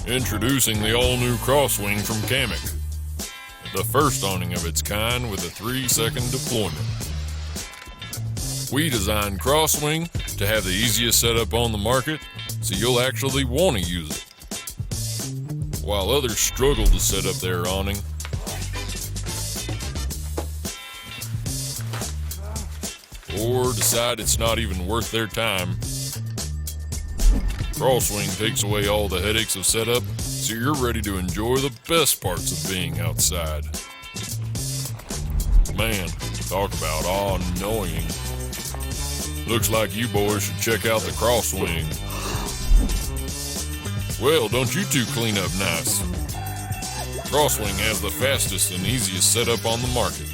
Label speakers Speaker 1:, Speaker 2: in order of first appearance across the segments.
Speaker 1: Introducing the all-new Crosswing from Kamek. The first awning of its kind with a 3-second deployment. We designed Crosswing to have the easiest setup on the market, so you'll actually want to use it. While others struggle to set up their awning, or decide it's not even worth their time, Crosswing takes away all the headaches of setup, so you're ready to enjoy the best parts of being outside. Man, talk about awe-annoying. Looks like you boys should check out the Crosswing. Well, don't you two clean up nice? Crosswing has the fastest and easiest setup on the market.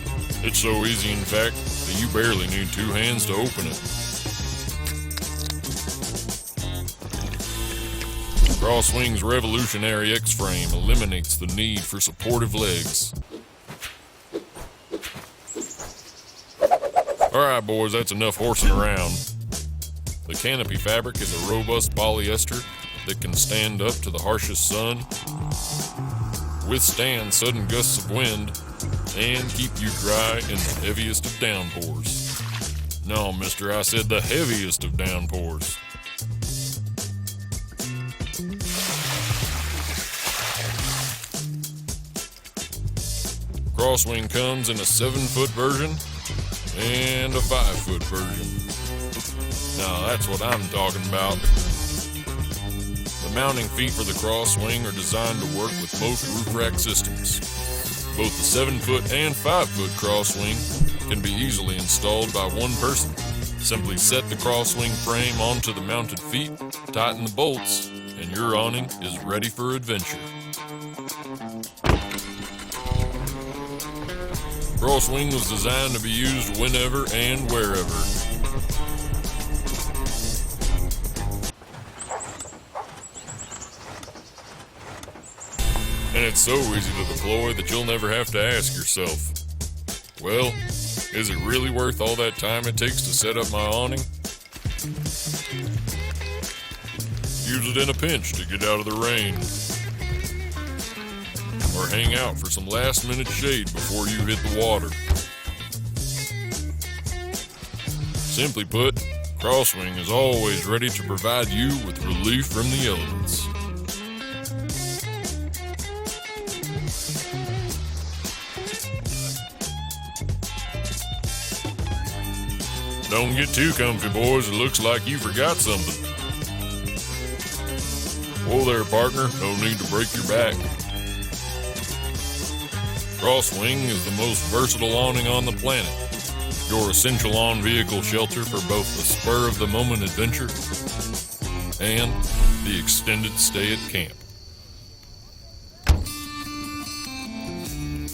Speaker 1: It's so easy, in fact, that you barely need 2 hands to open it. Crosswing's revolutionary X-frame eliminates the need for supportive legs. Alright boys, that's enough horsing around. The canopy fabric is a robust polyester that can stand up to the harshest sun, withstand sudden gusts of wind, and keep you dry in the heaviest of downpours. No, mister, I said the heaviest of downpours. Crosswing comes in a 7-foot version and a 5-foot version. Now that's what I'm talking about. The mounting feet for the Crosswing are designed to work with most roof rack systems. Both the 7-foot and 5-foot Crosswing can be easily installed by one person. Simply set the Crosswing frame onto the mounted feet, tighten the bolts, and your awning is ready for adventure. Crosswing was designed to be used whenever and wherever. And it's so easy to deploy that you'll never have to ask yourself, well, is it really worth all that time it takes to set up my awning? Use it in a pinch to get out of the rain. Or hang out for some last-minute shade before you hit the water. Simply put, Crosswing is always ready to provide you with relief from the elements. Don't get too comfy, boys. It looks like you forgot something. Whoa there, partner. No need to break your back. Crosswing is the most versatile awning on the planet. Your essential on-vehicle shelter for both the spur-of-the-moment adventure and the extended stay at camp.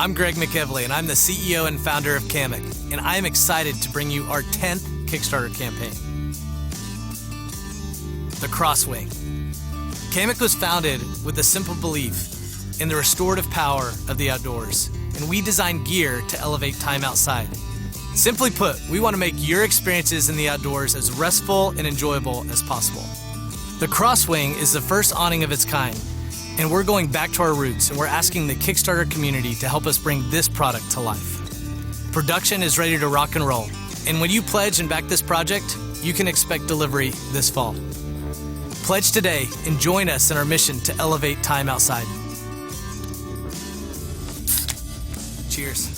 Speaker 2: I'm Greg McEvely, and I'm the CEO and founder of Kamek, and I am excited to bring you our 10th Kickstarter campaign, the Crosswing. Kamek was founded with a simple belief in the restorative power of the outdoors, and we design gear to elevate time outside. Simply put, we want to make your experiences in the outdoors as restful and enjoyable as possible. The Crosswing is the first awning of its kind, and we're going back to our roots, and we're asking the Kickstarter community to help us bring this product to life. Production is ready to rock and roll, and when you pledge and back this project, you can expect delivery this fall. Pledge today and join us in our mission to elevate time outside. Cheers.